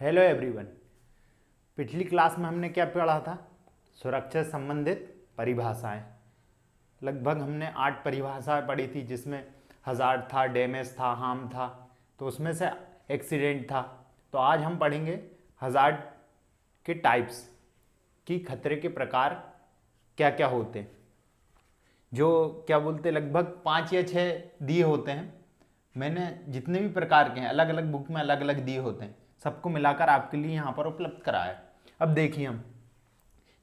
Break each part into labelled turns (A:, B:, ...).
A: Hello everyone. पिछली class में हमने क्या पढ़ा था? सुरक्षा से संबंधित परिभाषाएं। लगभग हमने 8 परिभाषाएं पढ़ी थी, जिसमें हज़ार्ड था, डैमेज था, हार्म था, तो उसमें से एक्सीडेंट था। तो आज हम पढ़ेंगे हज़ार्ड के टाइप्स कि खतरे के प्रकार क्या क्या होते हैं। जो क्या बोलते, लगभग 5 या 6 दिए होते हैं। मैंने जितने भी प्रकार के हैं अलग अलग बुक में अलग अलग दिए होते हैं, सबको मिलाकर आपके लिए यहाँ पर उपलब्ध कराया है। अब देखिए, हम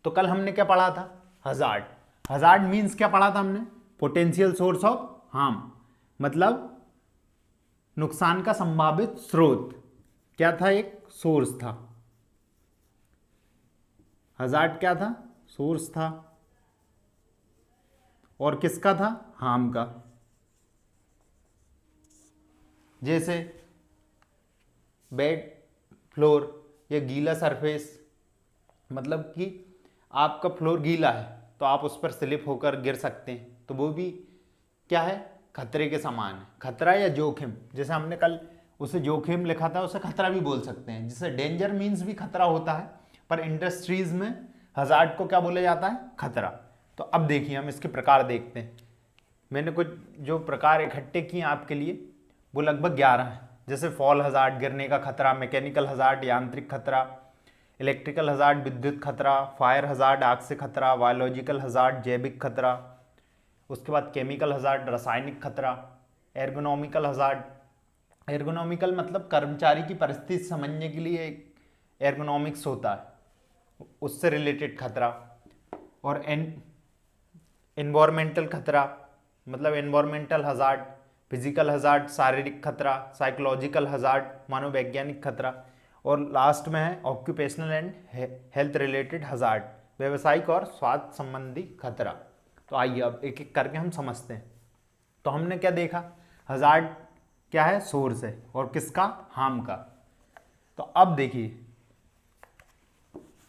A: तो कल हमने क्या पढ़ा था? हज़ार्ड। हज़ार्ड मीन्स क्या पढ़ा था हमने? पोटेंशियल सोर्स ऑफ हार्म, मतलब नुकसान का संभावित स्रोत। क्या था? एक सोर्स था। हज़ार्ड क्या था? सोर्स था। और किसका था? हार्म का। जैसे बेड फ्लोर या गीला सरफेस, मतलब कि आपका फ्लोर गीला है तो आप उस पर स्लिप होकर गिर सकते हैं, तो वो भी क्या है? खतरे के समान है। खतरा या जोखिम, जैसे हमने कल उसे जोखिम लिखा था, उसे खतरा भी बोल सकते हैं। जैसे डेंजर मीन्स भी खतरा होता है, पर इंडस्ट्रीज में हज़ार्ड को क्या बोला जाता है? खतरा। तो अब देखिए, हम इसके प्रकार देखते हैं। मैंने कुछ जो प्रकार इकट्ठे किए आपके लिए, वो लगभग 11 हैं। जैसे फॉल हज़ार्ड, गिरने का खतरा; मैकेनिकल हज़ार्ड, यांत्रिक खतरा; इलेक्ट्रिकल हज़ार्ड, विद्युत खतरा; फायर हज़ार्ड, आग से खतरा; बायोलॉजिकल हज़ार्ड, जैविक खतरा; उसके बाद केमिकल हज़ार्ड, रासायनिक खतरा; एर्गोनॉमिकल हज़ार्ड। एर्गोनॉमिकल मतलब कर्मचारी की परिस्थिति समझने के लिए एक एर्गोनॉमिक्स होता है, उससे रिलेटेड खतरा। और एनवायरमेंटल खतरा मतलब एनवायरमेंटल हज़ार्ड। फिजिकल हज़ार्ड, शारीरिक खतरा। साइकोलॉजिकल हज़ार्ड, मनोवैज्ञानिक खतरा। और लास्ट में है occupational and health related hazard, व्यावसायिक और स्वास्थ्य संबंधी खतरा। तो आइए अब एक एक करके हम समझते हैं। तो हमने क्या देखा? हज़ार्ड क्या है? सोर्स है। और किसका? हार्म का। तो अब देखिए,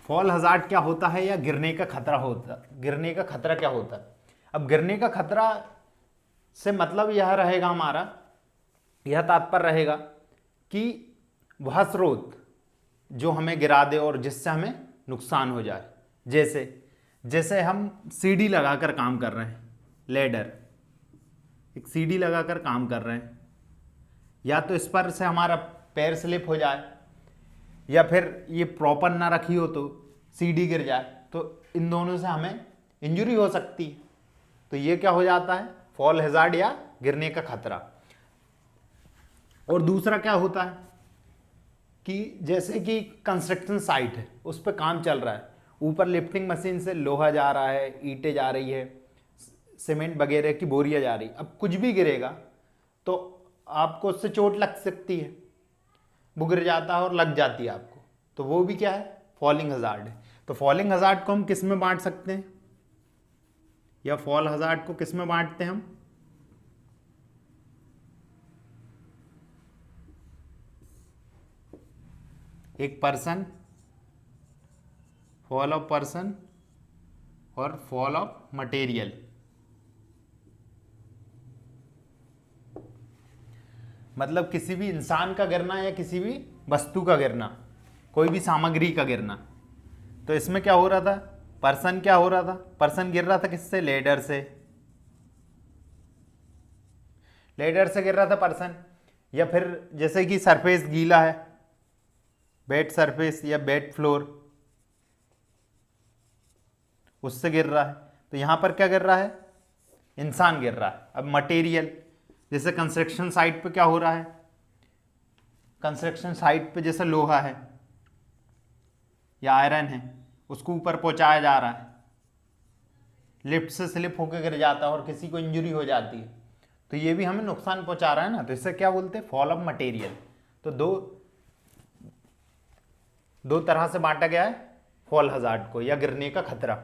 A: फॉल हज़ार्ड क्या होता है या गिरने का खतरा होता है। गिरने का खतरा क्या होता है? अब गिरने का खतरा से मतलब यह रहेगा, हमारा यह तात्पर्य रहेगा कि वह स्रोत जो हमें गिरा दे और जिससे हमें नुकसान हो जाए। जैसे हम सीढ़ी लगाकर काम कर रहे हैं, लेडर, एक सीढ़ी लगाकर काम कर रहे हैं, या तो इस पर से हमारा पैर स्लिप हो जाए, या फिर ये प्रॉपर ना रखी हो तो सीढ़ी गिर जाए, तो इन दोनों से हमें इंजरी हो सकती है। तो ये क्या हो जाता है? फॉल हैजार्ड या गिरने का खतरा। और दूसरा क्या होता है कि जैसे कि कंस्ट्रक्शन साइट है, उस पर काम चल रहा है, ऊपर लिफ्टिंग मशीन से लोहा जा रहा है, ईंटें जा रही है, सीमेंट वगैरह की बोरियां जा रही। अब कुछ भी गिरेगा तो आपको उससे चोट लग सकती है, वो गिर जाता है और लग जाती है आपको, तो वो भी क्या है? फॉलिंग हज़ार्ड है। तो फॉलिंग हज़ार्ड को हम किस में बांट सकते हैं, या फॉल हज़ार्ड को किस में बांटते हैं हम? एक पर्सन, फॉल ऑफ पर्सन और फॉल ऑफ मटेरियल। मतलब किसी भी इंसान का गिरना या किसी भी वस्तु का गिरना, कोई भी सामग्री का गिरना। तो इसमें क्या हो रहा था? पर्सन क्या हो रहा था? पर्सन गिर रहा था किससे? लेडर से। लेडर से गिर रहा था पर्सन। या फिर जैसे कि सरफेस गीला है, बेड सरफेस या बेड फ्लोर, उससे गिर रहा है। तो यहां पर क्या गिर रहा है? इंसान गिर रहा है। अब मटेरियल, जैसे कंस्ट्रक्शन साइट पे क्या हो रहा है? कंस्ट्रक्शन साइट पे जैसे लोहा है या आयरन है, उसको ऊपर पहुंचाया जा रहा है, लिफ्ट से स्लिप होकर गिर जाता है और किसी को इंजरी हो जाती है, तो ये भी हमें नुकसान पहुंचा रहा है ना। तो इससे क्या बोलते हैं? Fall of material. तो दो तरह से बांटा गया है फॉल हज़ार्ड को, या गिरने का खतरा।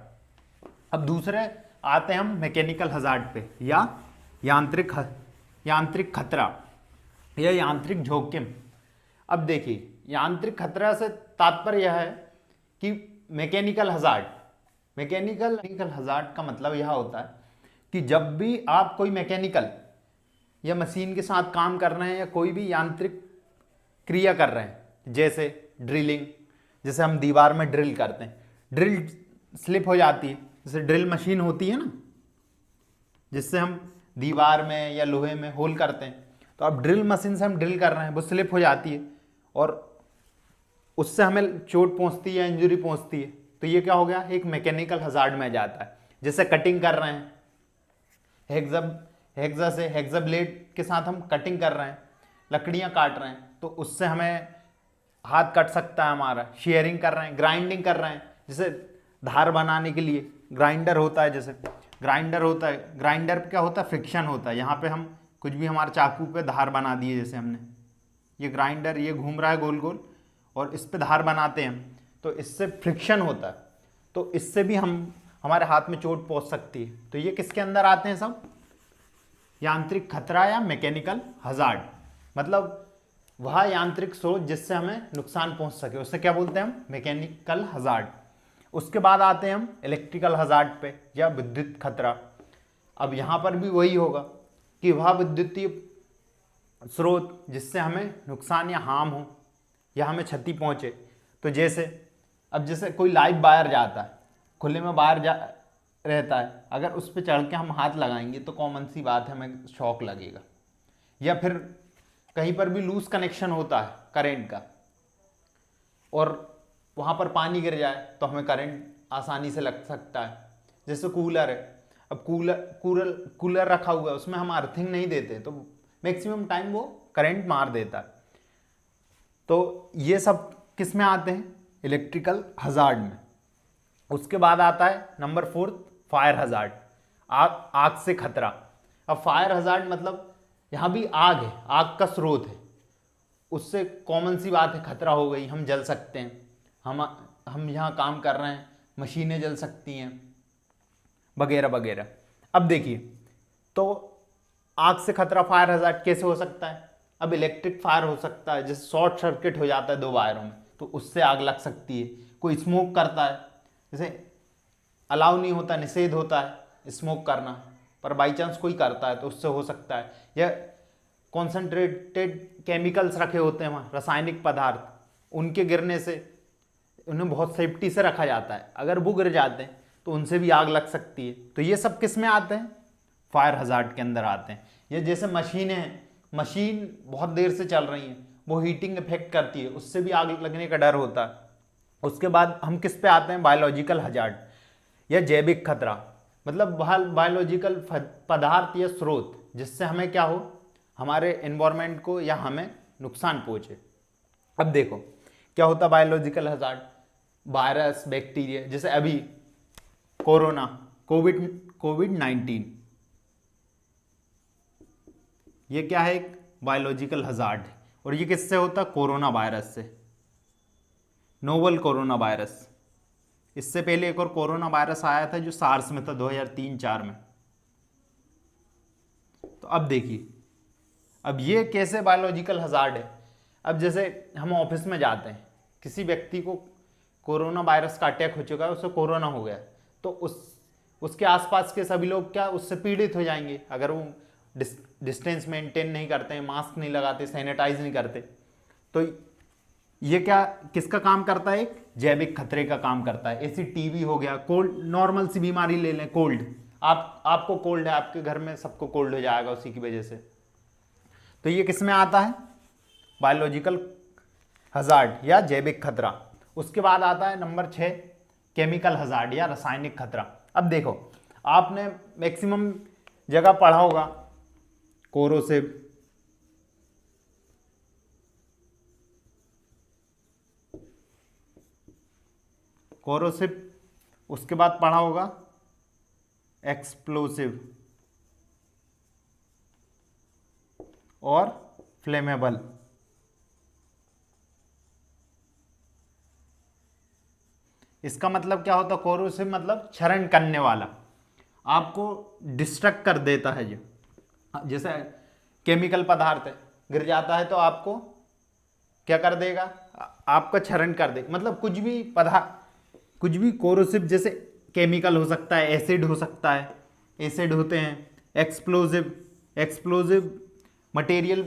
A: अब दूसरे आते हैं हम मैकेनिकल हज़ार्ड पे, या यांत्रिक खतरा या यांत्रिक जोखिम। अब देखिए, यांत्रिक खतरा से तात्पर्य यह है कि मैकेनिकल हज़ार्ड का मतलब यह होता है कि जब भी आप कोई मैकेनिकल या मशीन के साथ काम कर रहे हैं या कोई भी यांत्रिक क्रिया कर रहे हैं, जैसे ड्रिलिंग, जैसे हम दीवार में ड्रिल करते हैं, ड्रिल स्लिप हो जाती है, जैसे ड्रिल मशीन होती है ना, जिससे हम दीवार में या लोहे में होल करते हैं, तो अब ड्रिल मशीन से हम ड्रिल कर रहे हैं, वो स्लिप हो जाती है और उससे हमें चोट पहुंचती है, इंजरी पहुंचती है, तो ये क्या हो गया, एक मैकेनिकल हजार्ड में जाता है। जैसे कटिंग कर रहे हैं, हेक्सा ब्लेड के साथ हम कटिंग कर रहे हैं, लकड़ियां काट रहे हैं, तो उससे हमें हाथ कट सकता है हमारा। शेयरिंग कर रहे हैं, ग्राइंडिंग कर रहे हैं, जैसे धार बनाने के लिए ग्राइंडर होता है, जैसे ग्राइंडर होता है, ग्राइंडर पे क्या होता है, फ्रिक्शन होता है, यहाँ पे हम कुछ भी हमारे चाकू पे धार बना दिए, जैसे हमने ये ग्राइंडर ये घूम रहा है गोल गोल और इस पे धार बनाते हैं हम, तो इससे फ्रिक्शन होता है, तो इससे भी हमारे हाथ में चोट पहुंच सकती है। तो ये किसके अंदर आते हैं सब, यांत्रिक खतरा या मैकेनिकल हजार्ड, मतलब वह यांत्रिक स्रोत जिससे हमें नुकसान पहुंच सके, उससे क्या बोलते हैं हम, मैकेनिकल हजार्ड। उसके बाद आते हैं हम इलेक्ट्रिकल हजार्ड पे या विद्युत खतरा। अब यहाँ पर भी वही होगा कि वह विद्युतीय स्रोत जिससे हमें नुकसान या हार्म हो या हमें क्षति पहुंचे। तो जैसे कोई लाइव वायर जाता है, खुले में वायर रहता है, अगर उस पर चढ़ के हम हाथ लगाएंगे तो कॉमन सी बात है हमें शॉक लगेगा। या फिर कहीं पर भी लूज कनेक्शन होता है करंट का और वहाँ पर पानी गिर जाए तो हमें करंट आसानी से लग सकता है। जैसे कूलर है, अब कूलर रखा हुआ है, उसमें हम अर्थिंग नहीं देते तो मैक्सिमम टाइम वो करंट मार देता है। तो ये सब किस में आते हैं, इलेक्ट्रिकल हजार्ड में। उसके बाद आता है नंबर 4 फायर हजार्ड, आग से खतरा। अब फायर हजार्ड मतलब यहाँ भी आग है, आग का स्रोत है, उससे कॉमन सी बात है खतरा हो गई, हम जल सकते हैं, हम यहाँ काम कर रहे हैं, मशीनें जल सकती हैं वगैरह वगैरह। अब देखिए, तो आग से खतरा फायर हजार्ड कैसे हो सकता है, अब इलेक्ट्रिक फायर हो सकता है, जैसे शॉर्ट सर्किट हो जाता है 2 वायरों में तो उससे आग लग सकती है। कोई स्मोक करता है, जैसे अलाउ नहीं होता, निषेध होता है स्मोक करना, पर बाई चांस कोई करता है तो उससे हो सकता है। या कॉन्सेंट्रेटेड केमिकल्स रखे होते हैं वहाँ, रासायनिक पदार्थ, उनके गिरने से उन्हें बहुत सेफ्टी से रखा जाता है, अगर वो गिर जाते हैं तो उनसे भी आग लग सकती है। तो ये सब किस में आते हैं, फायर हजार्ड के अंदर आते हैं। ये जैसे मशीनें हैं, मशीन बहुत देर से चल रही हैं, वो हीटिंग इफेक्ट करती है, उससे भी आग लगने का डर होता है। उसके बाद हम किस पे आते हैं, बायोलॉजिकल हजार्ड या जैविक खतरा, मतलब बायोलॉजिकल पदार्थ या स्रोत जिससे हमें क्या हो, हमारे एनवायरनमेंट को या हमें नुकसान पहुंचे। अब देखो क्या होता है बायोलॉजिकल हजार्ड, वायरस, बैक्टीरिया, जैसे अभी कोरोना, कोविड-19, ये क्या है, एक बायोलॉजिकल हजार्ड है और ये किससे होता है, कोरोना वायरस से, नोवल कोरोना वायरस। इससे पहले एक और कोरोना वायरस आया था जो सार्स में था 2003-04 में। तो अब देखिए, अब ये कैसे बायोलॉजिकल हजार्ड है। अब जैसे हम ऑफिस में जाते हैं, किसी व्यक्ति को कोरोना वायरस का अटैक हो चुका है, उसे कोरोना हो गया, तो उसके आसपास के सभी लोग क्या उससे पीड़ित हो जाएंगे, अगर वो डिस्टेंस मेंटेन नहीं करते हैं, मास्क नहीं लगाते, सैनिटाइज नहीं करते। तो ये क्या किसका काम करता है, एक जैविक खतरे का काम करता है। ऐसी टीबी हो गया, कोल्ड, नॉर्मल सी बीमारी ले लें, कोल्ड, आपको कोल्ड है, आपके घर में सबको कोल्ड हो जाएगा उसी की वजह से। तो ये किस में आता है, बायोलॉजिकल हजार्ड या जैविक खतरा। उसके बाद आता है नंबर 6 केमिकल हजार्ड या रासायनिक खतरा। अब देखो, आपने मैक्सिमम जगह पढ़ा होगा कोरोसिव, उसके बाद पढ़ा होगा एक्सप्लोसिव और फ्लेमेबल। इसका मतलब क्या होता है, कोरोसिव मतलब क्षरण करने वाला, आपको डिस्ट्रक्ट कर देता है। जो जैसे केमिकल पदार्थ है, गिर जाता है तो आपको क्या कर देगा, आपका क्षरण कर देगा, मतलब कुछ भी कोरोसिव, जैसे केमिकल हो सकता है, एसिड हो सकता है, एसिड होते हैं, एक्सप्लोजिव मटेरियल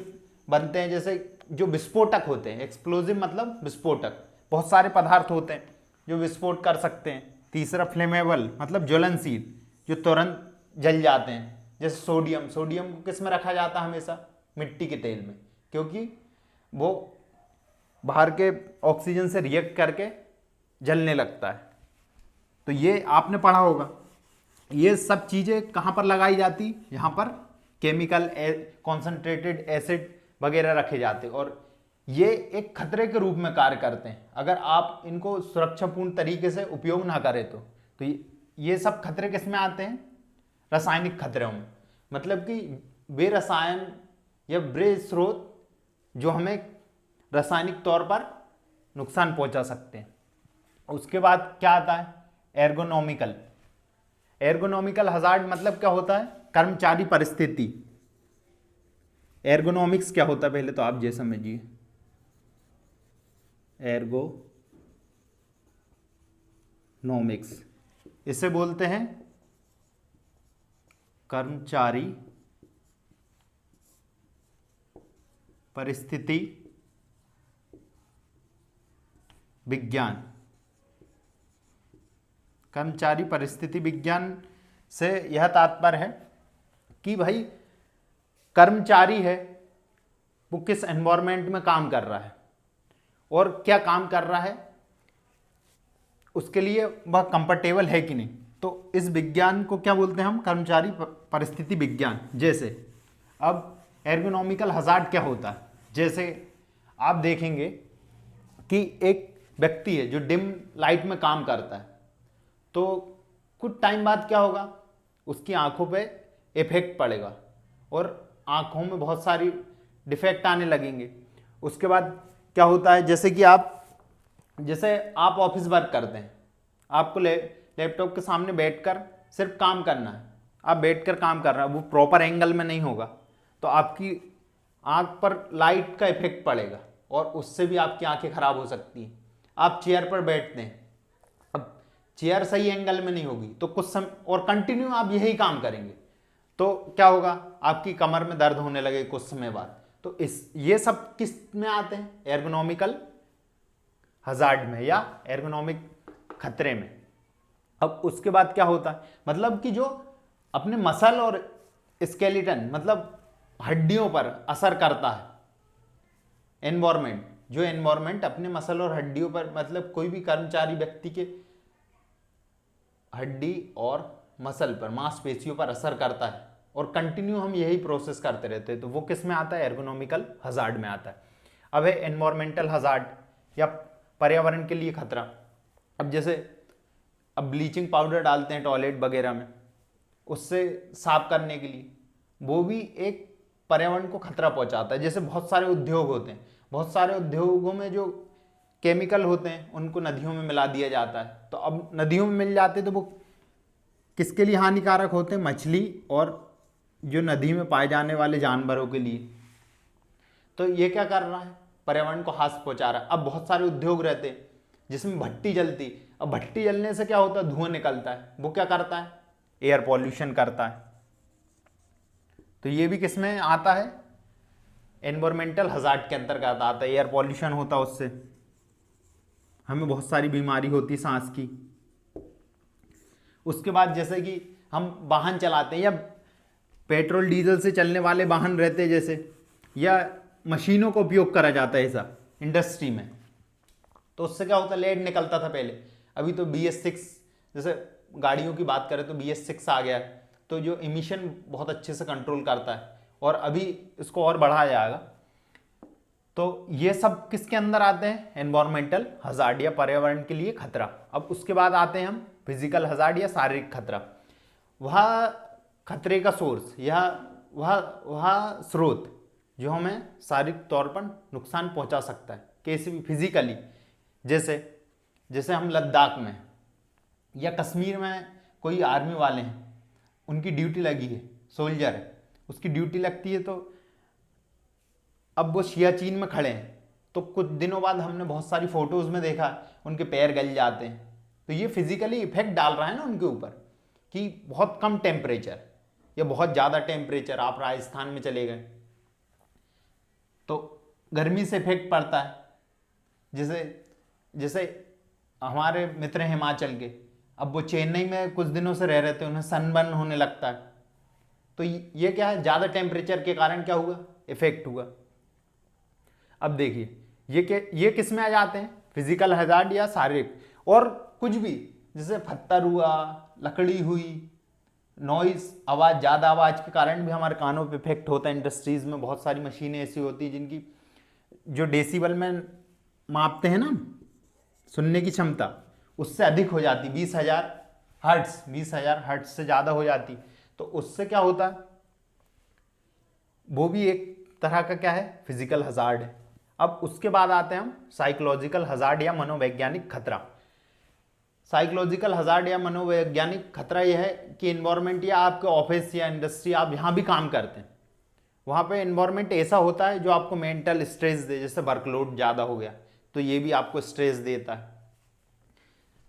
A: बनते हैं, जैसे जो विस्फोटक होते हैं, एक्सप्लोजिव मतलब विस्फोटक, बहुत सारे पदार्थ होते हैं जो विस्फोट कर सकते हैं। तीसरा फ्लेमेबल मतलब ज्वलनशील, जो तुरंत जल जाते हैं, जैसे सोडियम। सोडियम को किस में रखा जाता है हमेशा? मिट्टी के तेल में, क्योंकि वो बाहर के ऑक्सीजन से रिएक्ट करके जलने लगता है। तो ये आपने पढ़ा होगा। ये सब चीज़ें कहाँ पर लगाई जाती? यहाँ पर केमिकल कॉन्सेंट्रेटेड एसिड वगैरह रखे जाते हैं, और ये एक खतरे के रूप में कार्य करते हैं अगर आप इनको सुरक्षापूर्ण तरीके से उपयोग ना करें तो ये सब खतरे किस में आते हैं? रासायनिक खतरों में। मतलब कि वे रसायन या वे स्रोत जो हमें रासायनिक तौर पर नुकसान पहुंचा सकते हैं। उसके बाद क्या आता है? एर्गोनॉमिकल। एर्गोनॉमिकल हजार्ड मतलब क्या होता है? कर्मचारी परिस्थिति। एर्गोनॉमिक्स क्या होता है पहले तो आप ये समझिए। एर्गोनॉमिक्स इसे बोलते हैं कर्मचारी परिस्थिति विज्ञान। कर्मचारी परिस्थिति विज्ञान से यह तात्पर्य है कि भाई कर्मचारी है वो किस एनवायरनमेंट में काम कर रहा है और क्या काम कर रहा है, उसके लिए वह कंफर्टेबल है कि नहीं। तो इस विज्ञान को क्या बोलते हैं हम? कर्मचारी परिस्थिति विज्ञान। जैसे अब एर्गोनॉमिकल हजार्ड क्या होता है? जैसे आप देखेंगे कि एक व्यक्ति है जो डिम लाइट में काम करता है, तो कुछ टाइम बाद क्या होगा? उसकी आंखों पे इफेक्ट पड़ेगा और आंखों में बहुत सारी डिफेक्ट आने लगेंगे। उसके बाद क्या होता है? जैसे आप ऑफिस वर्क करते हैं, आपको लैपटॉप के सामने बैठकर सिर्फ काम करना है, आप बैठकर काम कर रहे हैं, वो प्रॉपर एंगल में नहीं होगा तो आपकी आंख पर लाइट का इफेक्ट पड़ेगा और उससे भी आपकी आंखें खराब हो सकती हैं। आप चेयर पर बैठते हैं, अब चेयर सही एंगल में नहीं होगी तो कुछ समय और कंटिन्यू आप यही काम करेंगे तो क्या होगा? आपकी कमर में दर्द होने लगे कुछ समय बाद। तो ये सब किस में आते हैं? एर्गोनॉमिकल हजार्ड में या एर्गोनॉमिक खतरे में। अब उसके बाद क्या होता है? मतलब कि जो अपने मसल और स्केलेटन मतलब हड्डियों पर असर करता है एनवायरमेंट, जो एनवायरमेंट अपने मसल और हड्डियों पर, मतलब कोई भी कर्मचारी व्यक्ति के हड्डी और मसल पर, मांसपेशियों पर असर करता है और कंटिन्यू हम यही प्रोसेस करते रहते हैं, तो वो किस में आता है? एर्गोनॉमिकल हजार्ड में आता है। अब है एनवायरमेंटल हजार्ड या पर्यावरण के लिए खतरा। अब जैसे अब ब्लीचिंग पाउडर डालते हैं टॉयलेट वगैरह में उससे साफ करने के लिए, वो भी एक पर्यावरण को खतरा पहुंचाता है। जैसे बहुत सारे उद्योग होते हैं, बहुत सारे उद्योगों में जो केमिकल होते हैं उनको नदियों में मिला दिया जाता है, तो अब नदियों में मिल जाते तो वो किसके लिए हानिकारक होते हैं? मछली और जो नदी में पाए जाने वाले जानवरों के लिए। तो ये क्या कर रहा है? पर्यावरण को हास पहुंचा रहा है। अब बहुत सारे उद्योग रहते हैं जिसमें भट्टी जलती, अब भट्टी जलने से क्या होता है? धुआं निकलता है, वो क्या करता है? एयर पॉल्यूशन करता है। तो ये भी किस में आता है? एनवायरमेंटल हजार्ड के अंतर्गत आता है। एयर पॉल्यूशन होता है, उससे हमें बहुत सारी बीमारी होती सांस की। उसके बाद जैसे कि हम वाहन चलाते हैं या पेट्रोल डीजल से चलने वाले वाहन रहते हैं जैसे, या मशीनों का उपयोग करा जाता है ऐसा इंडस्ट्री में, तो उससे क्या होता है? लेड निकलता था पहले, अभी तो BS6, जैसे गाड़ियों की बात करें तो BS6 आ गया है, तो जो इमिशन बहुत अच्छे से कंट्रोल करता है और अभी इसको और बढ़ाया जाएगा। तो ये सब किसके अंदर आते हैं? एनवायरमेंटल हजार्ड या पर्यावरण के लिए खतरा। अब उसके बाद आते हैं हम फिजिकल हजार्ड या शारीरिक खतरा। वह खतरे का सोर्स या वह स्रोत जो हमें शारीरिक तौर पर नुकसान पहुंचा सकता है, कैसे भी फिजिकली। जैसे हम लद्दाख में या कश्मीर में कोई आर्मी वाले हैं, उनकी ड्यूटी लगी है, सोल्जर है, उसकी ड्यूटी लगती है, तो अब वो सियाचिन में खड़े हैं, तो कुछ दिनों बाद हमने बहुत सारी फोटोज में देखा उनके पैर गल जाते हैं। तो ये फिजिकली इफेक्ट डाल रहा है ना उनके ऊपर कि बहुत कम टेम्परेचर या बहुत ज़्यादा टेम्परेचर, आप राजस्थान में चले गए तो गर्मी से इफेक्ट पड़ता है। जैसे जैसे हमारे मित्र हैं हिमाचल के, अब वो चेन्नई में कुछ दिनों से रह रहे थे, उन्हें सनबर्न होने लगता है। तो ये क्या है, ज़्यादा टेम्परेचर के कारण क्या हुआ, इफेक्ट हुआ। अब देखिए ये किस में आ जाते हैं, फिजिकल हजार्ड या शारीरिक। और कुछ भी जैसे पत्थर हुआ, लकड़ी हुई, नॉइस, आवाज़, ज़्यादा आवाज़ के कारण भी हमारे कानों पे इफेक्ट होता है। इंडस्ट्रीज़ में बहुत सारी मशीनें ऐसी होती हैं जिनकी जो डेसिबल में मापते हैं ना सुनने की क्षमता, उससे अधिक हो जाती, 20,000 हर्ट्ज से ज़्यादा हो जाती। तो उससे क्या होता है, वो भी एक तरह का क्या है, फिजिकल हजार्ड है। अब उसके बाद आते हैं हम साइकोलॉजिकल हजार्ड या मनोवैज्ञानिक खतरा। साइकोलॉजिकल हजार्ड या मनोवैज्ञानिक खतरा यह है कि इन्वायरमेंट या आपके ऑफिस या इंडस्ट्री, आप यहाँ भी काम करते हैं, वहाँ पे इन्वायरमेंट ऐसा होता है जो आपको मेंटल स्ट्रेस दे। जैसे वर्कलोड ज़्यादा हो गया तो ये भी आपको स्ट्रेस देता है,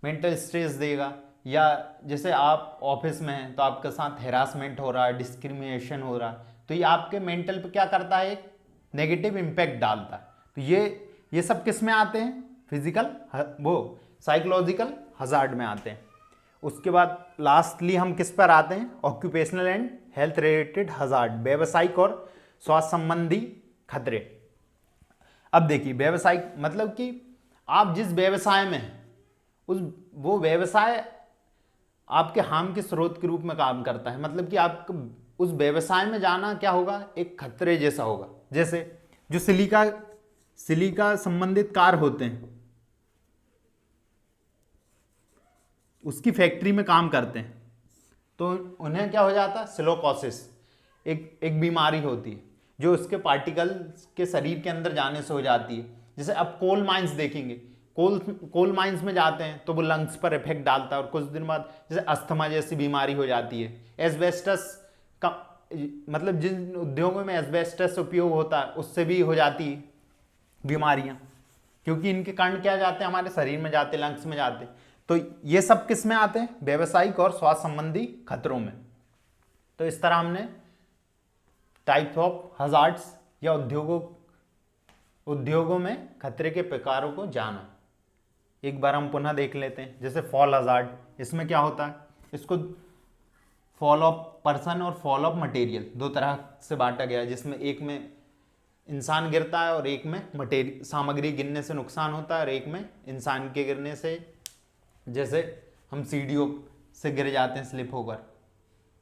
A: मेंटल स्ट्रेस देगा। या जैसे आप ऑफिस में हैं तो आपके साथ हेरासमेंट हो रहा है, डिस्क्रिमिनेशन हो रहा है, तो ये आपके मेंटल पे क्या करता है, एक नेगेटिव इम्पैक्ट डालता है। तो ये सब किस में आते हैं, फिजिकल वो साइकोलॉजिकल हजार्ड में आते हैं। उसके बाद लास्टली हम किस पर आते हैं, occupational and health related hazard, व्यवसायिक और स्वास्थ्य संबंधी खतरे। अब देखिए व्यवसायिक मतलब कि आप जिस व्यवसाय में हैं वो व्यवसाय आपके हार्म के स्रोत के रूप में काम करता है। मतलब कि आपको उस व्यवसाय में जाना क्या होगा, एक खतरे जैसा होगा। जैसे जो सिलिका संबंधित कार होते हैं, उसकी फैक्ट्री में काम करते हैं, तो उन्हें क्या हो जाता है, सिलोकोसिस एक बीमारी होती है जो उसके पार्टिकल्स के शरीर के अंदर जाने से हो जाती है। जैसे अब कोल माइंस देखेंगे, कोल माइंस में जाते हैं तो वो लंग्स पर इफेक्ट डालता है, और कुछ दिन बाद जैसे अस्थमा जैसी बीमारी हो जाती है। एस्बेस्टस का मतलब जिन उद्योगों में एस्बेस्टस उपयोग होता है उससे भी हो जाती है बीमारियां, क्योंकि इनके कण क्या जाते हैं, हमारे शरीर में जाते, लंग्स में जाते। तो ये सब किस में आते हैं, व्यवसायिक और स्वास्थ्य संबंधी खतरों में। तो इस तरह हमने टाइप्स ऑफ हजार्ड्स या उद्योगों में खतरे के प्रकारों को जाना। एक बार हम पुनः देख लेते हैं। जैसे फॉल हजार्ड, इसमें क्या होता है, इसको फॉल ऑफ पर्सन और फॉल ऑफ मटेरियल दो तरह से बांटा गया है, जिसमें एक में इंसान गिरता है और एक में मटेरियल सामग्री गिरने से नुकसान होता है, और एक में इंसान के गिरने से, जैसे हम सीढ़ियों से गिर जाते हैं स्लिप होकर,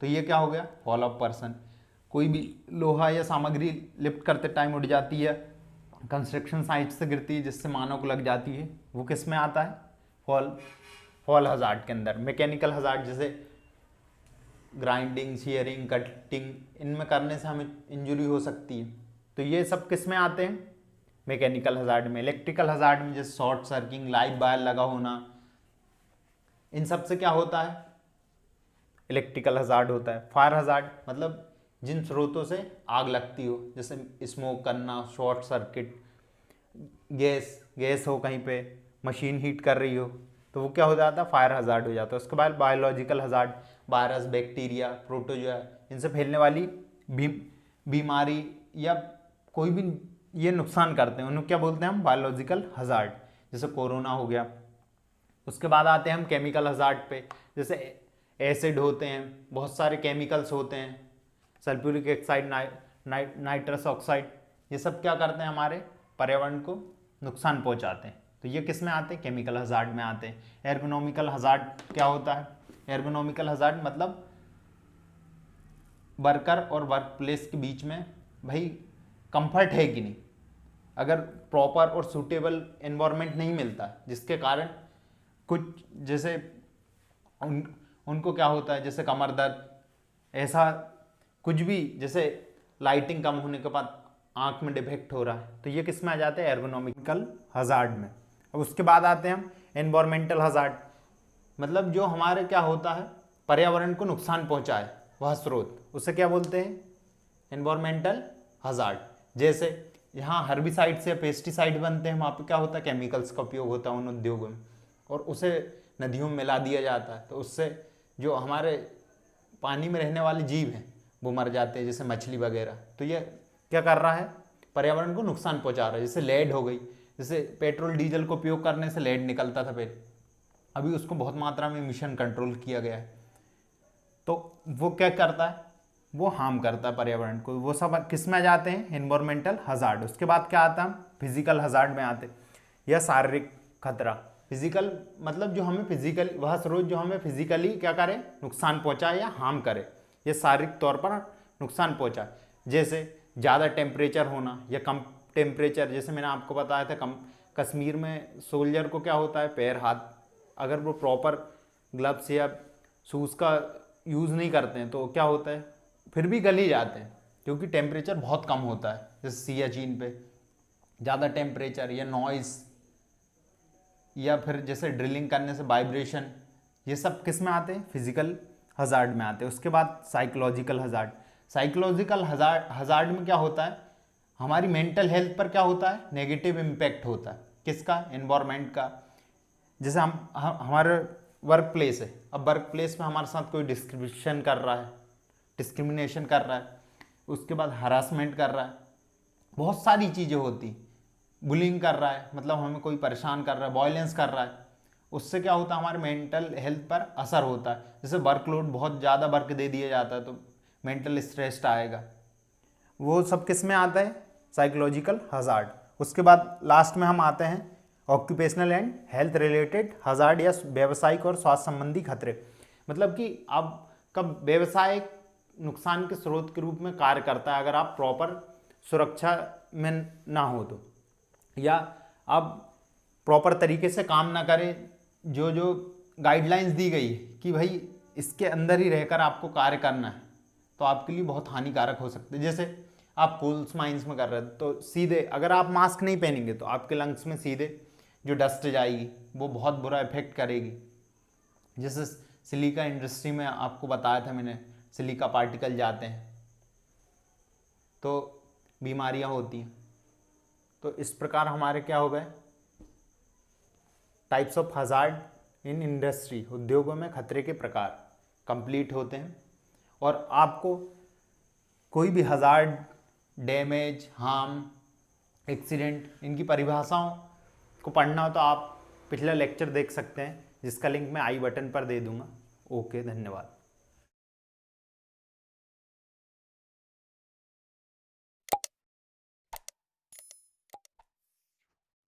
A: तो ये क्या हो गया, फॉल ऑफ पर्सन। कोई भी लोहा या सामग्री लिफ्ट करते टाइम उड़ जाती है, कंस्ट्रक्शन साइट से गिरती है जिससे मानव को लग जाती है, वो किस में आता है, फॉल हजार्ड के अंदर। मैकेनिकल हजार्ड जैसे ग्राइंडिंग, शीयरिंग, कटिंग, इनमें करने से हमें इंजरी हो सकती है, तो ये सब किस में आते हैं, मैकेनिकल हजार्ड में। इलेक्ट्रिकल हजार्ड में जैसे शॉर्ट सर्किट, लाइव वायर लगा होना, इन सब से क्या होता है, इलेक्ट्रिकल हजार्ड होता है। फायर हजार्ड मतलब जिन स्रोतों से आग लगती हो, जैसे स्मोक करना, शॉर्ट सर्किट, गैस हो कहीं पे, मशीन हीट कर रही हो, तो वो क्या हो जाता है, फायर हजार्ड हो जाता है। उसके बाद biological hazard, virus, bacteria, protozoa, इनसे फैलने वाली बीमारी या कोई भी ये नुकसान करते हैं, उन्हें क्या बोलते हैं हम, बायोलॉजिकल हजार्ड, जैसे कोरोना हो गया। उसके बाद आते हैं हम केमिकल हजार्ड पे, जैसे एसिड होते हैं, बहुत सारे केमिकल्स होते हैं, सल्फ्यूरिक ऑक्साइड, नाइट्रस ऑक्साइड, ये सब क्या करते हैं, हमारे पर्यावरण को नुकसान पहुंचाते हैं। तो ये किस में आते हैं, केमिकल हजार्ड में आते हैं। एर्गोनॉमिकल हजार्ड क्या होता है, एर्गोनॉमिकल हजार्ड मतलब वर्कर और वर्क प्लेस के बीच में भाई कंफर्ट है कि नहीं, अगर प्रॉपर और सूटेबल एनवायरनमेंट नहीं मिलता, जिसके कारण कुछ जैसे उनको क्या होता है, जैसे कमर दर्द, ऐसा कुछ भी, जैसे लाइटिंग कम होने के बाद आंख में डिफेक्ट हो रहा है, तो ये किस में आ जाते हैं, एर्गोनॉमिकल हजार्ड में। अब उसके बाद आते हैं हम एनवायरमेंटल हजार्ड, मतलब जो हमारे क्या होता है, पर्यावरण को नुकसान पहुंचाए वह स्रोत, उसे क्या बोलते हैं, एनवायरमेंटल हजार्ड। जैसे यहाँ हर्बिसाइड्स या पेस्टिसाइड बनते हैं, वहाँ पे क्या होता है, केमिकल्स का उपयोग होता है उन उद्योगों में, और उसे नदियों में मिला दिया जाता है, तो उससे जो हमारे पानी में रहने वाले जीव हैं वो मर जाते हैं, जैसे मछली वगैरह। तो ये क्या कर रहा है, पर्यावरण को नुकसान पहुंचा रहा है। जैसे लेड हो गई, जैसे पेट्रोल डीजल को उपयोग करने से लेड निकलता था पहले, अभी उसको बहुत मात्रा में मिशन कंट्रोल किया गया है। तो वो क्या करता है, वो हार्म करता है पर्यावरण को। वो सब किस में आ जाते हैं, एनवायरमेंटल हजार्ड। उसके बाद क्या आता है, फिजिकल हजार्ड में आते, या शारीरिक खतरा। फिजिकल मतलब जो हमें फिजिकली, वह स्रोत जो हमें फिजिकली क्या करे, नुकसान पहुंचाए या हार्म करे, या शारीरिक तौर पर नुकसान पहुंचाए। जैसे ज़्यादा टेम्परेचर होना या कम टेम्परेचर, जैसे मैंने आपको बताया था कश्मीर में सोल्जर को क्या होता है, पैर हाथ, अगर वो प्रॉपर ग्लव्स या शूज़ का यूज़ नहीं करते हैं तो क्या होता है, फिर भी गल ही जाते हैं, क्योंकि टेम्परेचर बहुत कम होता है। जैसे सियाचिन पे ज़्यादा टेम्परेचर या नॉइज़, या फिर जैसे ड्रिलिंग करने से वाइब्रेशन, ये सब किस में आते हैं, फिजिकल हजार्ड में आते हैं। उसके बाद साइकोलॉजिकल हजार्ड। साइकोलॉजिकल हजार्ड में क्या होता है, हमारी मेंटल हेल्थ पर क्या होता है, नेगेटिव इम्पैक्ट होता है। किसका, एनवायरमेंट का। जैसे हमारे वर्क प्लेस है, अब वर्क प्लेस में हमारे साथ कोई डिस्क्रिमिनेशन कर रहा है, उसके बाद हरासमेंट कर रहा है, बहुत सारी चीज़ें होती, बुलिंग कर रहा है, मतलब हमें कोई परेशान कर रहा है, वायलेंस कर रहा है, उससे क्या होता है, हमारे मेंटल हेल्थ पर असर होता है। जैसे वर्कलोड, बहुत ज़्यादा वर्क दे दिया जाता है तो मेंटल स्ट्रेस आएगा। वो सब किस में आता है, साइकोलॉजिकल हजार्ड। उसके बाद लास्ट में हम आते हैं occupational and health related hazard, या व्यावसायिक और स्वास्थ्य संबंधी खतरे। मतलब कि आपका व्यवसाय नुकसान के स्रोत के रूप में कार्य करता है अगर आप प्रॉपर सुरक्षा में ना हो तो, या आप प्रॉपर तरीके से काम ना करें। जो जो गाइडलाइंस दी गई कि भाई इसके अंदर ही रहकर आपको कार्य करना है, तो आपके लिए बहुत हानिकारक हो सकते हैं। जैसे आप कोल्स माइंस में कर रहे हैं तो सीधे अगर आप मास्क नहीं पहनेंगे तो आपके लंग्स में सीधे जो डस्ट जाएगी वो बहुत बुरा इफेक्ट करेगी। जैसे सिलिका इंडस्ट्री में आपको बताया था मैंने, सिलिका पार्टिकल जाते हैं तो बीमारियां होती हैं। तो इस प्रकार हमारे क्या हो गए, types of hazard in industry, उद्योगों में खतरे के प्रकार कंप्लीट होते हैं। और आपको कोई भी हजार्ड, डैमेज, हार्म, एक्सीडेंट, इनकी परिभाषाओं को पढ़ना हो तो आप पिछला लेक्चर देख सकते हैं, जिसका लिंक मैं आई बटन पर दे दूंगा। ओके, धन्यवाद।